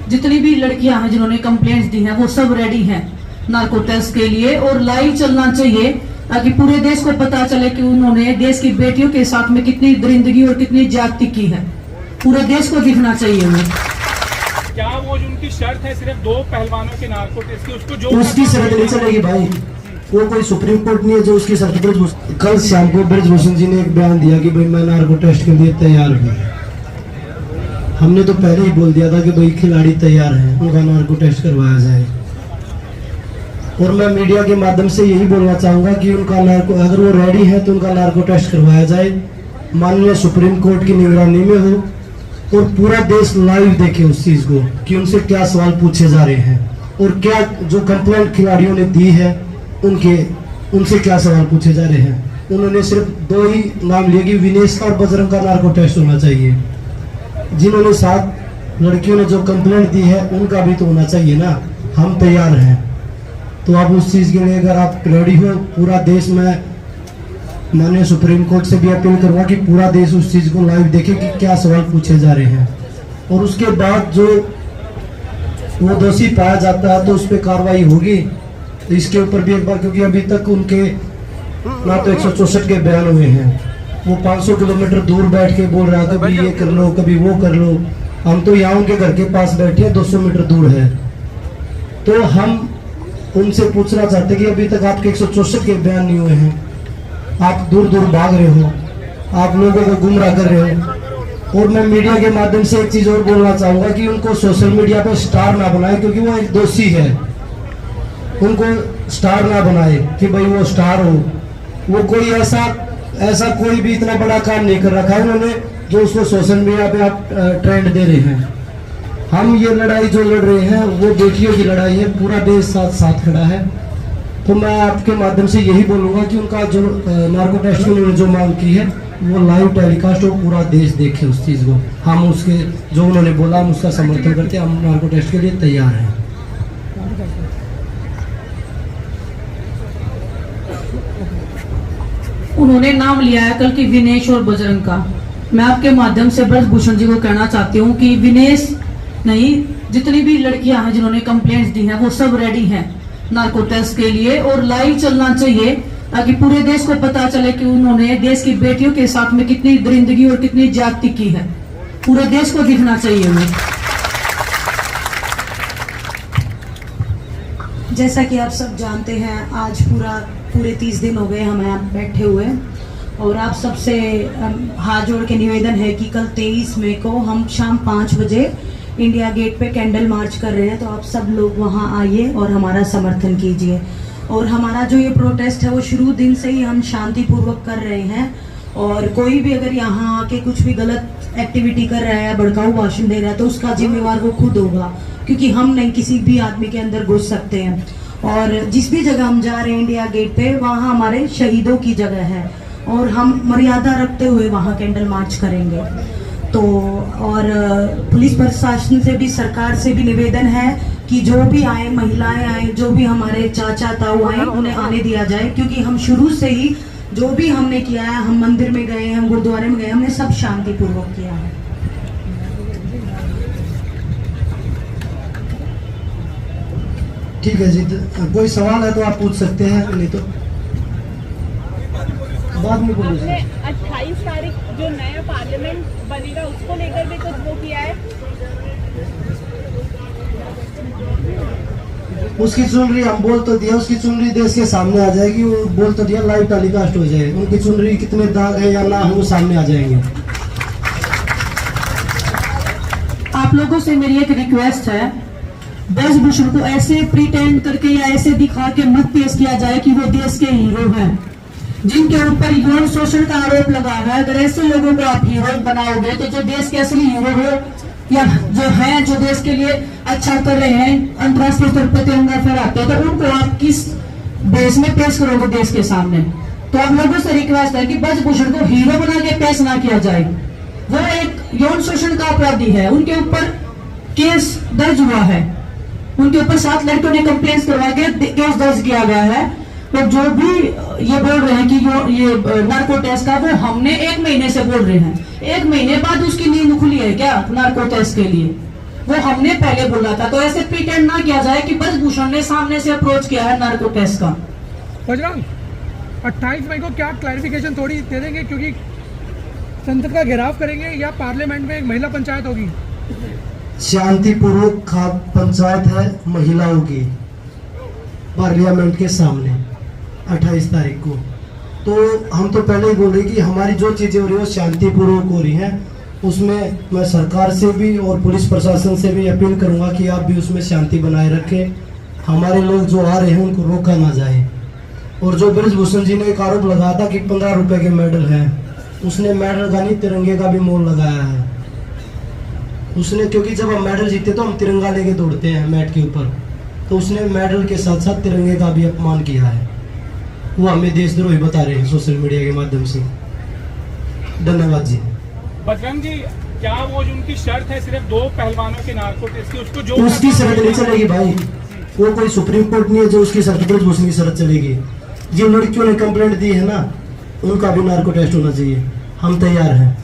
जितनी भी लड़कियां हैं जिन्होंने कंप्लेंट्स दी हैं वो सब रेडी हैं नार्को टेस्ट के लिए, और लाइव चलना चाहिए ताकि पूरे देश को पता चले कि उन्होंने देश की बेटियों के साथ में कितनी दरिंदगी और कितनी ज्यादती की है। पूरे देश को दिखना चाहिए वो। क्या वो जो उनकी शर्त है सिर्फ 2 पहलवानों के नार्को टेस्ट की, उसको जो उसकी शर्त नहीं चलेगी भाई, वो कोई सुप्रीम कोर्ट नहीं है जो उसकी शर्त पर। कल शाम को ब्रजभूषण जी ने एक बयान दिया कि भाई मैं नार्को टेस्ट के लिए तैयार हूँ। हमने तो पहले ही बोल दिया था कि भाई खिलाड़ी तैयार है, उनका नार्को टेस्ट करवाया जाए। और मैं मीडिया के माध्यम से यही बोलना चाहूंगा कि उनका नार्को, अगर वो रेडी है तो उनका नार्को टेस्ट करवाया जाए, माननीय सुप्रीम कोर्ट की निगरानी में हो और पूरा देश लाइव देखे उस चीज को कि उनसे क्या सवाल पूछे जा रहे हैं और क्या जो कंप्लेंट खिलाड़ियों ने दी है उनसे क्या सवाल पूछे जा रहे हैं। उन्होंने सिर्फ 2 ही नाम लिए कि विनेश और बजरंग का नार्को टेस्ट होना चाहिए। जिन्होंने 7 लड़कियों ने जो कंप्लेंट दी है उनका भी तो होना चाहिए ना। हम तैयार हैं, तो आप उस चीज के लिए अगर आप रेडी हो, पूरा देश में माननीय सुप्रीम कोर्ट से भी अपील करूंगा कि पूरा देश उस चीज को लाइव देखे कि क्या सवाल पूछे जा रहे हैं, और उसके बाद जो वो दोषी पाया जाता है तो उस पर कार्रवाई होगी। तो इसके ऊपर भी एक बार, क्योंकि अभी तक उनके ना तो 164 के बयान हुए हैं, वो 500 किलोमीटर दूर बैठ के बोल रहा था कभी ये कर लो कभी वो कर लो। हम तो यहाँ उनके घर के पास बैठे हैं, 200 मीटर दूर है। तो हम उनसे पूछना चाहते कि अभी तक आपके 164 के बयान नहीं हुए हैं, आप दूर दूर भाग रहे हो, आप लोगों को गुमराह कर रहे हो। और मैं मीडिया के माध्यम से एक चीज और बोलना चाहूंगा कि उनको सोशल मीडिया पर स्टार ना बनाए, क्योंकि वो एक दोषी है। उनको स्टार ना बनाए कि भाई वो स्टार हो। वो कोई ऐसा कोई भी इतना बड़ा काम नहीं कर रखा है उन्होंने जो उसको सोशल मीडिया पे आप ट्रेंड दे रहे हैं। हम ये लड़ाई जो लड़ रहे हैं वो बेटियों की लड़ाई है, पूरा देश साथ खड़ा है। तो मैं आपके माध्यम से यही बोलूंगा कि उनका जो नार्को टेस्ट की उन्होंने जो मांग की है वो लाइव टेलीकास्ट हो, पूरा देश देखे उस चीज को। हम उसके जो उन्होंने बोला हम उसका समर्थन करते हैं, हम नार्को टेस्ट के लिए तैयार हैं। उन्होंने नाम लिया है कल की विनेश और बजरंग का। मैं आपके माध्यम से ब्रजभूषण जी को कहना चाहती हूँ कि विनेश नहीं, जितनी भी लड़कियां हैं जिन्होंने कंप्लेंट्स दी हैं वो सब रेडी हैं नार्को टेस्ट के लिए, और लाइव चलना चाहिए ताकि पूरे देश को पता चले कि उन्होंने देश की बेटियों के साथ में कितनी दरिंदगी और कितनी ज्यादती की है। पूरे देश को दिखना चाहिए वो। जैसा कि आप सब जानते हैं, आज पूरे 30 दिन हो गए हमें यहाँ बैठे हुए, और आप सबसे हाथ जोड़ के निवेदन है कि कल 23 मई को हम शाम 5 बजे इंडिया गेट पे कैंडल मार्च कर रहे हैं। तो आप सब लोग वहाँ आइए और हमारा समर्थन कीजिए। और हमारा जो ये प्रोटेस्ट है वो शुरू दिन से ही हम शांतिपूर्वक कर रहे हैं, और कोई भी अगर यहाँ आके कुछ भी गलत एक्टिविटी कर रहा है, भड़काऊ भाषण दे रहा है, तो उसका जिम्मेवार वो खुद होगा, क्योंकि हम नहीं किसी भी आदमी के अंदर घुस सकते हैं। और जिस भी जगह हम जा रहे हैं इंडिया गेट पे, वहाँ हमारे शहीदों की जगह है और हम मर्यादा रखते हुए वहाँ कैंडल मार्च करेंगे। तो और पुलिस प्रशासन से भी, सरकार से भी निवेदन है कि जो भी आए, महिलाएं आए, जो भी हमारे चाचा ताऊ आए, उन्हें आने दिया जाए, क्योंकि हम शुरू से ही जो भी हमने किया है, हम मंदिर में गए, हम गुरुद्वारे में गए, हमने सब शांतिपूर्वक किया है। ठीक है जी, कोई सवाल है तो आप पूछ सकते हैं, नहीं तो बाद में बोलो। 28 तारीख जो नया पार्लियामेंट बनेगा उसको लेकर भी कुछ वो किया है? उसकी चुनरी हम बोल तो दिया, उसकी चुनरी देश के सामने आ जाएगी, वो बोल तो दिया, लाइव टेलीकास्ट हो जाए। उनकी चुनरी कितने दाग है या ना, वो सामने आ जाएंगे। आप लोगों से मेरी एक रिक्वेस्ट है, ब्रजभूषण को ऐसे प्रिटेंड करके या ऐसे दिखा के मत पेश किया जाए कि वो देश के हीरो हैं जिनके ऊपर यौन शोषण का आरोप लगा है। अगर ऐसे लोगों को आप हीरो बनाओगे तो जो देश के असली हीरो हो या जो है, जो देश के लिए अच्छा कर रहे हैं, अंतर्राष्ट्रीय स्तर पर तिरंगा फहराते हैं, तो उनको आप किस बेस में पेश करोगे देश के सामने? तो आप लोगों से रिक्वेस्ट है कि ब्रजभूषण को हीरो बना के पेश ना किया जाए। वो एक यौन शोषण का अपराधी है, उनके ऊपर केस दर्ज हुआ है, उनके ऊपर 7 लड़कियों ने कंप्लेंट करवा के केस दर्ज किया गया है। तो जो भी ये बोल रहे हैं कि ये नार्को टेस्ट का, वो हमने 1 महीने से बोल रहे हैं। 1 महीने बाद उसकी नींद खुली है क्या नार्को टेस्ट के लिए? वो हमने पहले बोला था। तो ऐसे प्रिटेंड ना किया जाए कि ब्रजभूषण ने सामने से अप्रोच किया है नार्को टेस्ट का। बजरंग 28 मई को क्या क्लैरिफिकेशन थोड़ी दे देंगे, क्योंकि संसद का घेराव करेंगे या पार्लियामेंट में एक महिला पंचायत होगी? शांतिपूर्वक पंचायत है महिलाओं की पार्लियामेंट के सामने 28 तारीख को। तो हम तो पहले ही बोल रहे कि हमारी जो चीज़ें हो रही है वो शांतिपूर्वक हो रही हैं। उसमें मैं सरकार से भी और पुलिस प्रशासन से भी अपील करूंगा कि आप भी उसमें शांति बनाए रखें। हमारे लोग जो आ रहे हैं उनको रोका ना जाए। और जो ब्रजभूषण जी ने एक आरोप लगाया था कि 15 रुपए के मेडल हैं, उसने मेडल का नहीं तिरंगे का भी मोल लगाया है उसने, क्योंकि जब हम मेडल जीते तो हम तिरंगा लेके दौड़ते हैं मैट के ऊपर, तो उसने मेडल के साथ साथ तिरंगे का भी अपमान किया है। वो हमें देशद्रोही बता रहे हैं सोशल मीडिया के माध्यम से। धन्यवाद जी। बजरंग जी, क्या वो जो उनकी शर्त है सिर्फ 2 पहलवानों के नार्को टेस्ट की, उसको जो उसकी शर्त नहीं चलेगी भाई, वो कोई सुप्रीम कोर्ट नहीं है जो उसकी शर्त ब्रजभूषण की शर्त चलेगी। जिन लड़कियों ने कंप्लेंट दी है ना, उनका भी नार्को टेस्ट होना चाहिए। हम तैयार हैं।